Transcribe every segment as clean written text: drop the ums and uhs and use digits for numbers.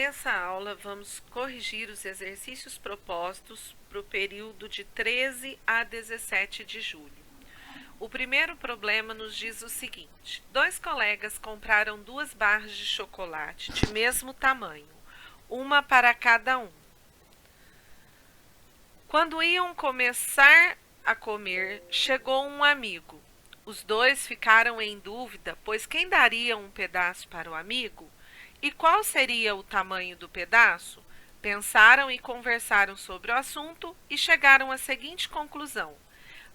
Nessa aula, vamos corrigir os exercícios propostos para o período de 13 a 17 de julho. O primeiro problema nos diz o seguinte: dois colegas compraram 2 barras de chocolate de mesmo tamanho, uma para cada um. Quando iam começar a comer, chegou um amigo. Os dois ficaram em dúvida, pois quem daria um pedaço para o amigo? E qual seria o tamanho do pedaço? Pensaram e conversaram sobre o assunto e chegaram à seguinte conclusão: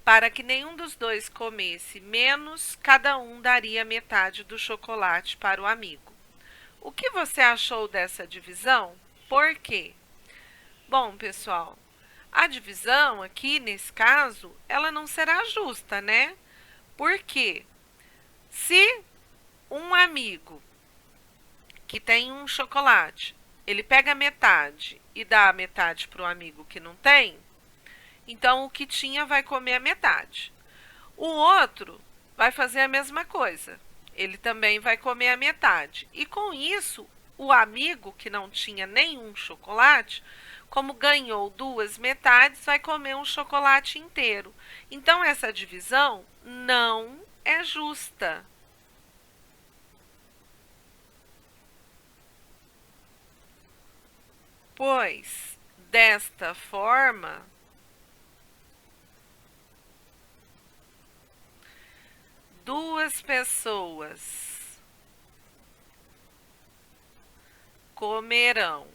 para que nenhum dos dois comesse menos, cada um daria metade do chocolate para o amigo. O que você achou dessa divisão? Por quê? Bom, pessoal, a divisão aqui, nesse caso, ela não será justa, né? Porque se um amigo que tem um chocolate, ele pega metade e dá a metade para o amigo que não tem, então o que tinha vai comer a metade. O outro vai fazer a mesma coisa, ele também vai comer a metade. E com isso, o amigo que não tinha nenhum chocolate, como ganhou 2 metades, vai comer um chocolate inteiro. Então essa divisão não é justa. Pois, desta forma, duas pessoas comerão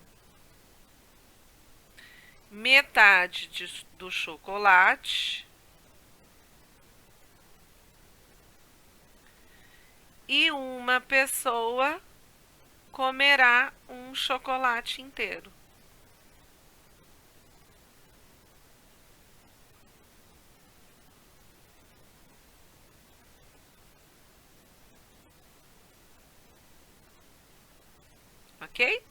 metade do chocolate e uma pessoa comerá um chocolate inteiro. Ok?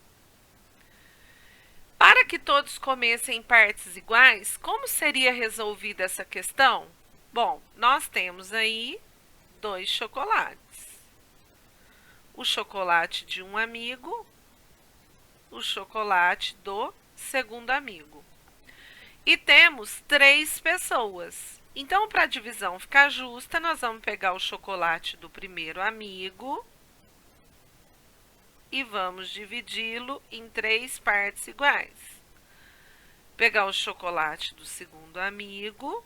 Para que todos comessem partes iguais, como seria resolvida essa questão? Bom, nós temos aí 2 chocolates. O chocolate de um amigo, o chocolate do segundo amigo. E temos 3 pessoas. Então, para a divisão ficar justa, nós vamos pegar o chocolate do primeiro amigo e vamos dividi-lo em 3 partes iguais. Pegar o chocolate do segundo amigo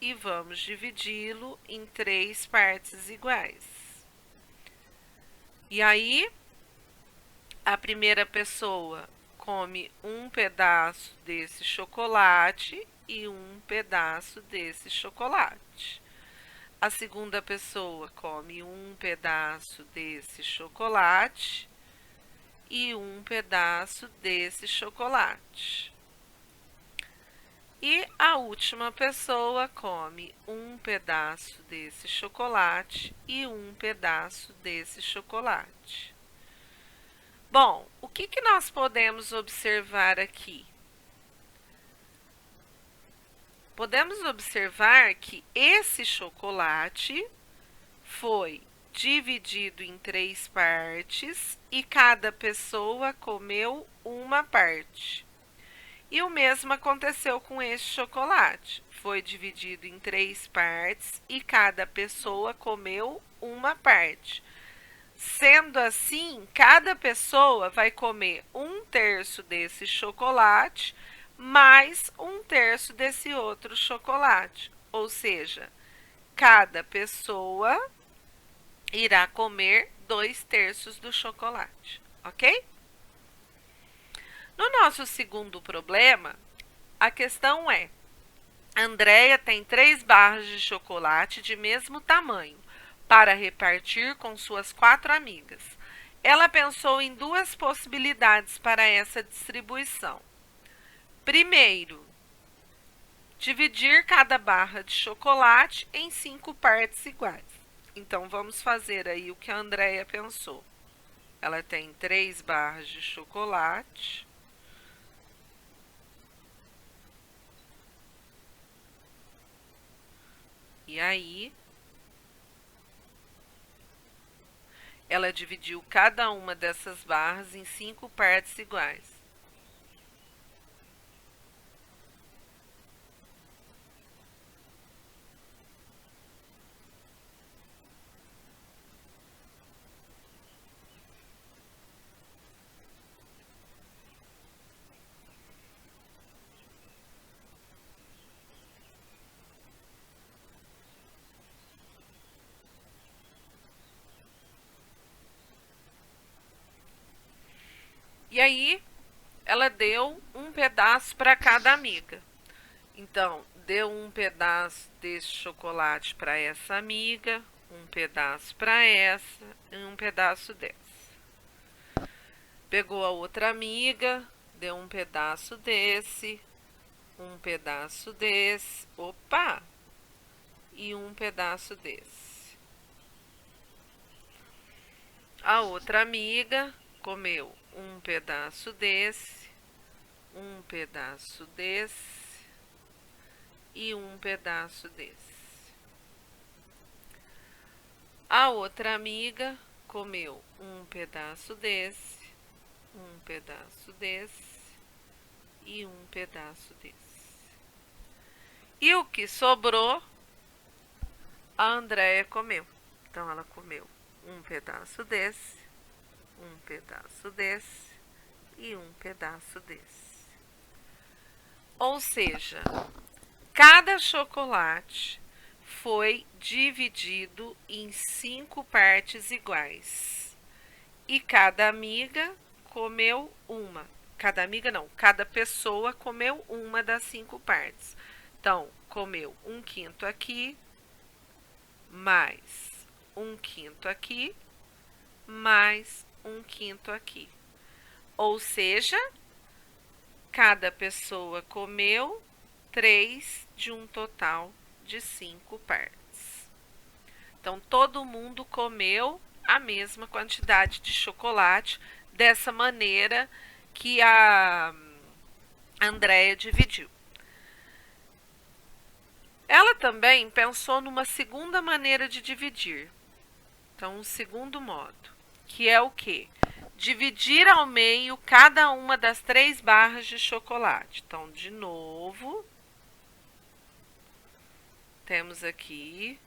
e vamos dividi-lo em 3 partes iguais. E aí, a primeira pessoa come um pedaço desse chocolate e um pedaço desse chocolate. A segunda pessoa come um pedaço desse chocolate e um pedaço desse chocolate. E a última pessoa come um pedaço desse chocolate e um pedaço desse chocolate. Bom, o que nós podemos observar aqui? Podemos observar que esse chocolate foi dividido em 3 partes e cada pessoa comeu uma parte. E o mesmo aconteceu com este chocolate. Foi dividido em 3 partes e cada pessoa comeu uma parte. Sendo assim, cada pessoa vai comer 1/3 desse chocolate mais 1/3 desse outro chocolate. Ou seja, cada pessoa irá comer 2/3 do chocolate, ok? No nosso segundo problema, a questão é: Andréia tem 3 barras de chocolate de mesmo tamanho para repartir com suas 4 amigas. Ela pensou em 2 possibilidades para essa distribuição. Primeiro, dividir cada barra de chocolate em 5 partes iguais. Então, vamos fazer aí o que a Andréia pensou. Ela tem 3 barras de chocolate. E aí, ela dividiu cada uma dessas barras em 5 partes iguais. E aí, ela deu um pedaço para cada amiga. Então, deu um pedaço desse chocolate para essa amiga, um pedaço para essa e um pedaço dessa. Pegou a outra amiga, deu um pedaço desse, um pedaço desse, opa, e um pedaço desse. A outra amiga comeu um pedaço desse, um pedaço desse e um pedaço desse. A outra amiga comeu um pedaço desse, um pedaço desse e um pedaço desse. E o que sobrou, a Andréia comeu. Então ela comeu um pedaço desse, um pedaço desse e um pedaço desse. Ou seja, cada chocolate foi dividido em 5 partes iguais. E cada amiga comeu uma. Cada amiga não, cada pessoa comeu uma das 5 partes. Então, comeu 1/5 aqui, mais 1/5 aqui, mais 1/5 aqui. Ou seja, cada pessoa comeu 3 de um total de 5 partes. Então, todo mundo comeu a mesma quantidade de chocolate dessa maneira que a Andréia dividiu. Ela também pensou numa segunda maneira de dividir. Então, um segundo modo, que é o quê? Dividir ao meio cada uma das 3 barras de chocolate. Então, de novo, temos aqui.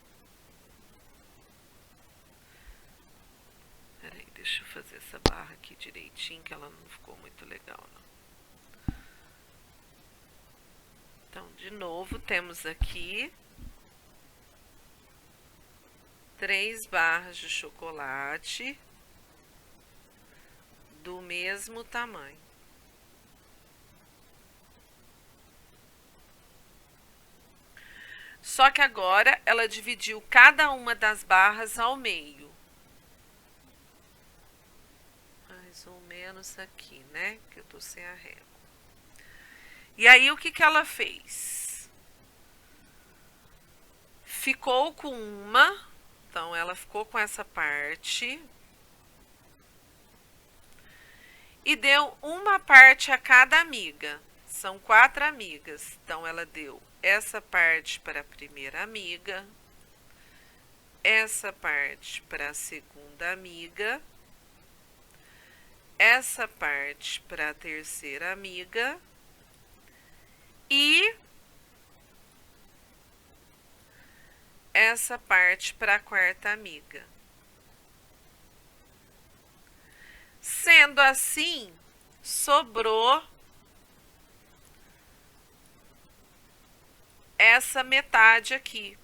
Peraí, deixa eu fazer essa barra aqui direitinho, que ela não ficou muito legal, não. Então, de novo, temos aqui 3 barras de chocolate do mesmo tamanho. Só que agora ela dividiu cada uma das barras ao meio. Mais ou menos aqui, né? Que eu tô sem a régua. E aí, o que que ela fez? Ficou com uma, então ela ficou com essa parte. E deu uma parte a cada amiga. São 4 amigas. Então, ela deu essa parte para a primeira amiga, essa parte para a segunda amiga, essa parte para a terceira amiga e essa parte para a quarta amiga. Sendo assim, sobrou essa metade aqui.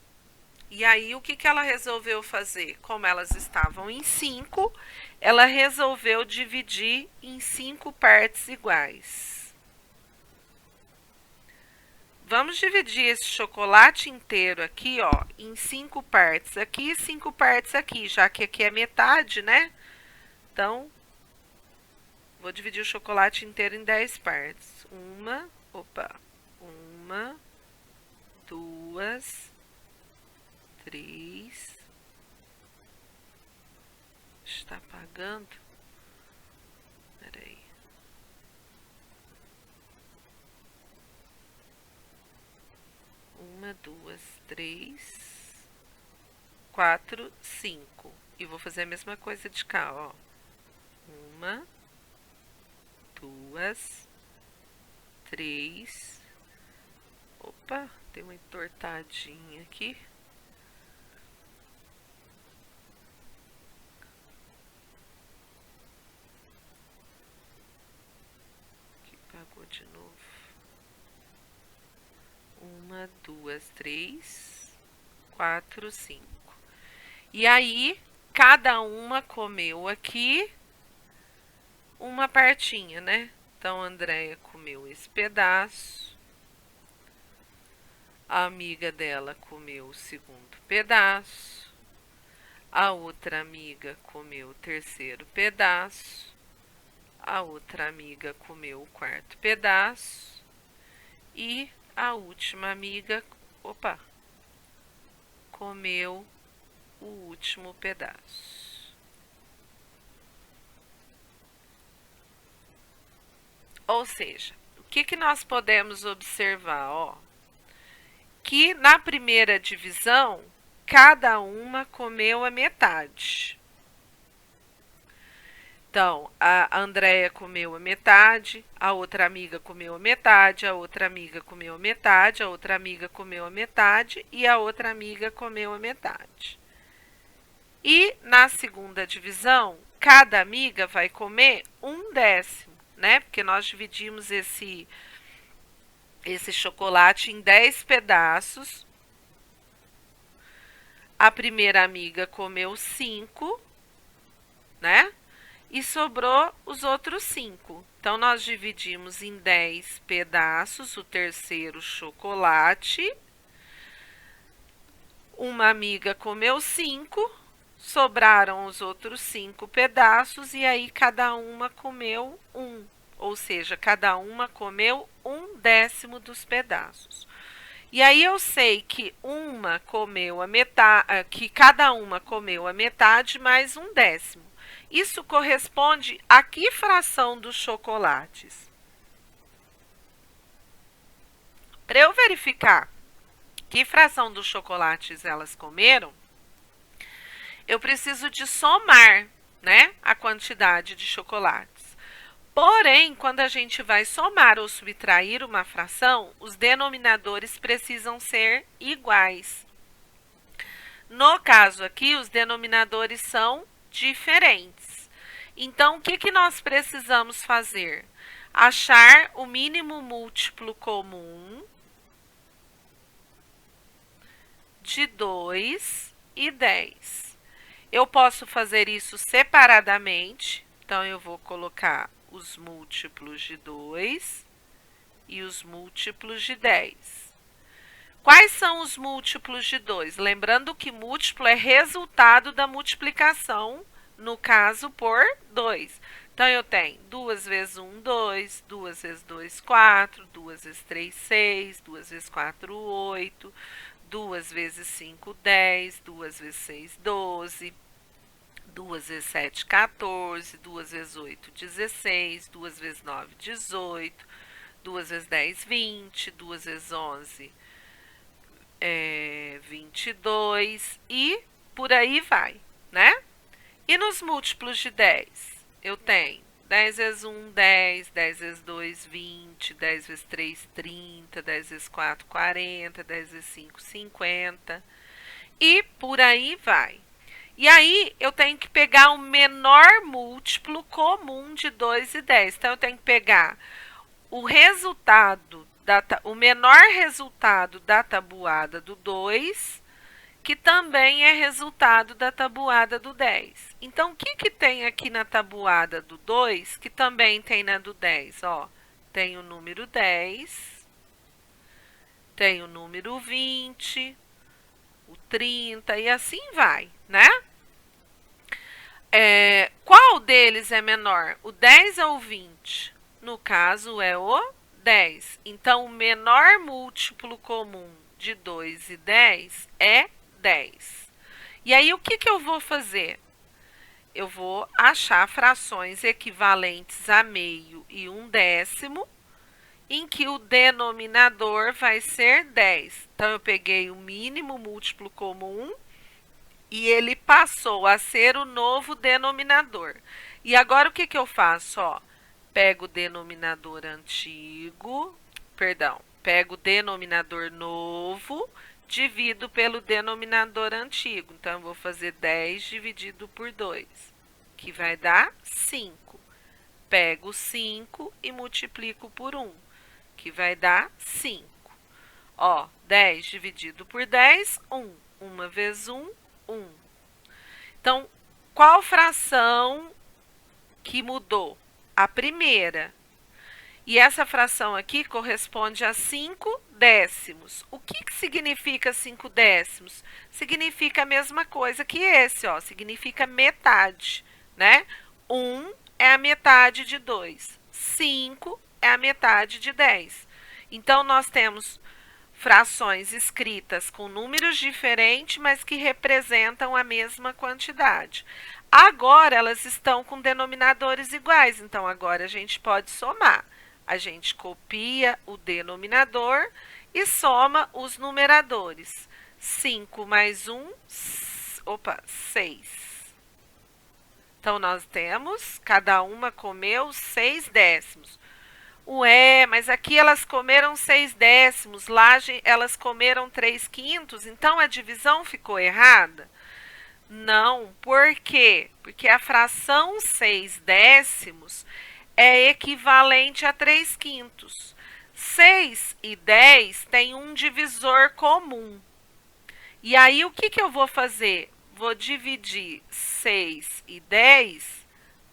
E aí, o que que ela resolveu fazer? Como elas estavam em 5, ela resolveu dividir em 5 partes iguais. Vamos dividir esse chocolate inteiro aqui, ó, em 5 partes aqui e 5 partes aqui, já que aqui é metade, né? Então, vou dividir o chocolate inteiro em 10 partes. Uma, 2, 3. Está apagando? Peraí. 1, 2, 3, 4, 5. E vou fazer a mesma coisa de cá, ó. 1, 2, 3. Opa, tem uma entortadinha aqui. Aqui pagou de novo. 1, 2, 3, 4, 5. E aí, cada uma comeu aqui uma partinha, né? Então, a Andréia comeu esse pedaço. A amiga dela comeu o segundo pedaço. A outra amiga comeu o terceiro pedaço. A outra amiga comeu o quarto pedaço. E a última amiga, comeu o último pedaço. Ou seja, o que nós podemos observar? Ó, que na primeira divisão, cada uma comeu a metade. Então, a Andréia comeu a metade, a outra amiga comeu a metade, a outra amiga comeu a metade, a outra amiga comeu a metade e a outra amiga comeu a metade. E na segunda divisão, cada amiga vai comer 1/10, né? Porque nós dividimos esse chocolate em 10 pedaços. A primeira amiga comeu 5, né? E sobrou os outros 5. Então, nós dividimos em 10 pedaços o terceiro chocolate. Uma amiga comeu 5, sobraram os outros 5 pedaços e aí cada uma comeu 1. Ou seja, cada uma comeu 1/10 dos pedaços. E aí eu sei que uma comeu a metade, que cada uma comeu a metade mais 1/10. Isso corresponde a que fração dos chocolates? Para eu verificar que fração dos chocolates elas comeram, eu preciso de somar, né, a quantidade de chocolates. Porém, quando a gente vai somar ou subtrair uma fração, os denominadores precisam ser iguais. No caso aqui, os denominadores são diferentes. Então, o que nós precisamos fazer? Achar o mínimo múltiplo comum de 2 e 10. Eu posso fazer isso separadamente. Então, eu vou colocar os múltiplos de 2 e os múltiplos de 10. Quais são os múltiplos de 2? Lembrando que múltiplo é resultado da multiplicação, no caso, por 2. Então, eu tenho 2 vezes 1, 2, 2 vezes 2, 4, 2 vezes 3, 6, 2 vezes 4, 8, 2 vezes 5, 10, 2 vezes 6, 12, 2 vezes 7, 14, 2 vezes 8, 16, 2 vezes 9, 18, 2 vezes 10, 20, 2 vezes 11, 22 e por aí vai, né? E nos múltiplos de 10, eu tenho 10 vezes 1, 10, 10 vezes 2, 20, 10 vezes 3, 30, 10 vezes 4, 40, 10 vezes 5, 50 e por aí vai. E aí, eu tenho que pegar o menor múltiplo comum de 2 e 10. Então, eu tenho que pegar o resultado, o menor resultado da tabuada do 2, que também é resultado da tabuada do 10. Então, o que tem aqui na tabuada do 2, que também tem na do 10? Ó, tem o número 10, tem o número 20, o 30 e assim vai, né? Qual deles é menor? O 10 ou o 20? No caso, é o 10. Então, o menor múltiplo comum de 2 e 10 é 10. E aí, o que eu vou fazer? Eu vou achar frações equivalentes a meio e 1/10, em que o denominador vai ser 10. Então, eu peguei o mínimo múltiplo comum e ele passou a ser o novo denominador. E agora o que eu faço? Ó, pego o denominador antigo, perdão, pego o denominador novo, divido pelo denominador antigo. Então, eu vou fazer 10 dividido por 2, que vai dar 5. Pego 5 e multiplico por 1, que vai dar 5. Ó, 10 dividido por 10, 1. 1 vezes 1, 1. Então, qual fração que mudou? A primeira. E essa fração aqui corresponde a 5 décimos. O que significa 5 décimos? Significa a mesma coisa que esse, ó. Significa metade, né? 1 é a metade de 2. 5 é a metade de 10. Então, nós temos frações escritas com números diferentes, mas que representam a mesma quantidade. Agora, elas estão com denominadores iguais, então agora a gente pode somar. A gente copia o denominador e soma os numeradores. 5 mais 1, 6. Então, nós temos, cada uma comeu 6 décimos. Ué, mas aqui elas comeram 6 décimos, lá elas comeram 3 quintos, então a divisão ficou errada? Não, por quê? Porque a fração 6 décimos é equivalente a 3 quintos. 6 e 10 têm um divisor comum. E aí, o que eu vou fazer? Vou dividir 6 e 10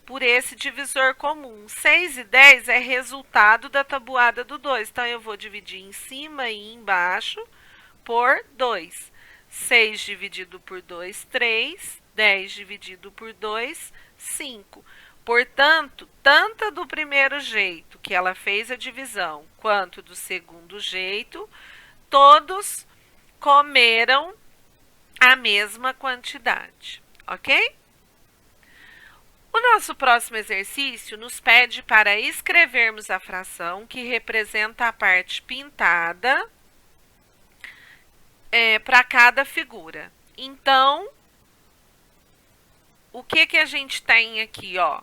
por esse divisor comum. 6 e 10 é resultado da tabuada do 2. Então, eu vou dividir em cima e embaixo por 2. 6 dividido por 2, 3. 10 dividido por 2, 5. Portanto, tanto do primeiro jeito que ela fez a divisão, quanto do segundo jeito, todos comeram a mesma quantidade, ok? O nosso próximo exercício nos pede para escrevermos a fração que representa a parte pintada para cada figura. Então, o que a gente tem aqui, ó?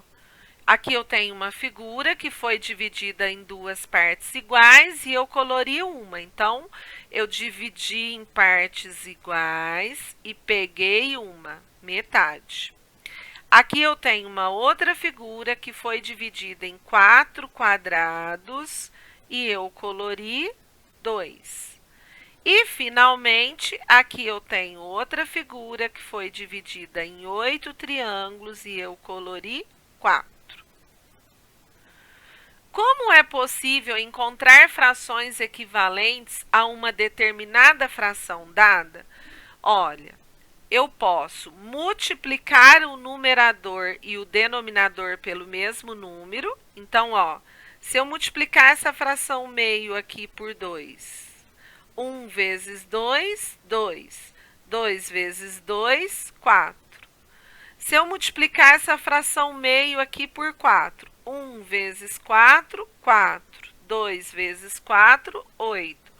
Aqui eu tenho uma figura que foi dividida em duas partes iguais e eu colori uma. Então, eu dividi em partes iguais e peguei uma, metade. Aqui eu tenho uma outra figura que foi dividida em 4 quadrados e eu colori 2. E, finalmente, aqui eu tenho outra figura que foi dividida em 8 triângulos e eu colori 4. Como é possível encontrar frações equivalentes a uma determinada fração dada? Olha, eu posso multiplicar o numerador e o denominador pelo mesmo número. Então, ó, se eu multiplicar essa fração meio aqui por 2, 1 vezes 2, 2. 2 vezes 2, 4. Se eu multiplicar essa fração meio aqui por 4, 1 vezes 4, 4. 2 vezes 4, 8.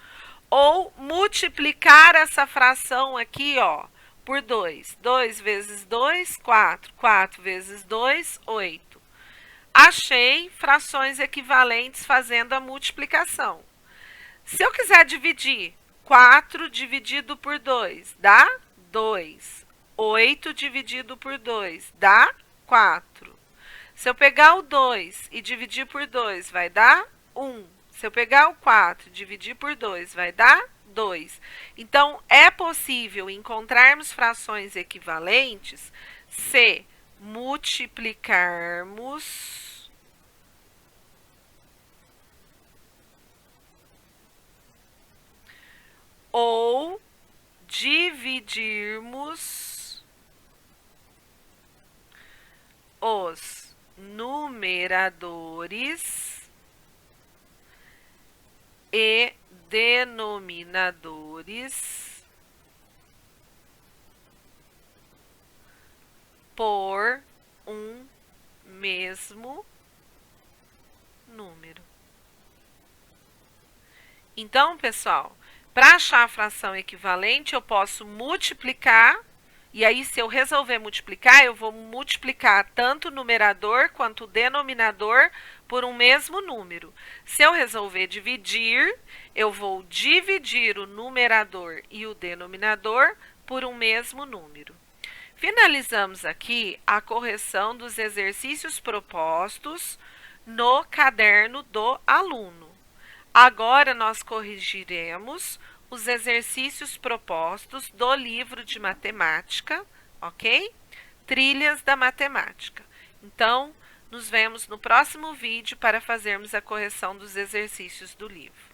Ou multiplicar essa fração aqui, ó, por 2. 2 vezes 2, 4. 4 vezes 2, 8. Achei frações equivalentes fazendo a multiplicação. Se eu quiser dividir 4 dividido por 2, dá 2. 8 dividido por 2 dá 4. Se eu pegar o 2 e dividir por 2, vai dar 1. Se eu pegar o 4 e dividir por 2, vai dar 2. Então, é possível encontrarmos frações equivalentes se multiplicarmos ou dividirmos os numeradores e denominadores por um mesmo número. Então, pessoal, para achar a fração equivalente, eu posso multiplicar E aí, se eu resolver multiplicar, eu vou multiplicar tanto o numerador quanto o denominador por um mesmo número. Se eu resolver dividir, eu vou dividir o numerador e o denominador por um mesmo número. Finalizamos aqui a correção dos exercícios propostos no caderno do aluno. Agora nós corrigiremos os exercícios propostos do livro de matemática, ok? Trilhas da matemática. Então, nos vemos no próximo vídeo para fazermos a correção dos exercícios do livro.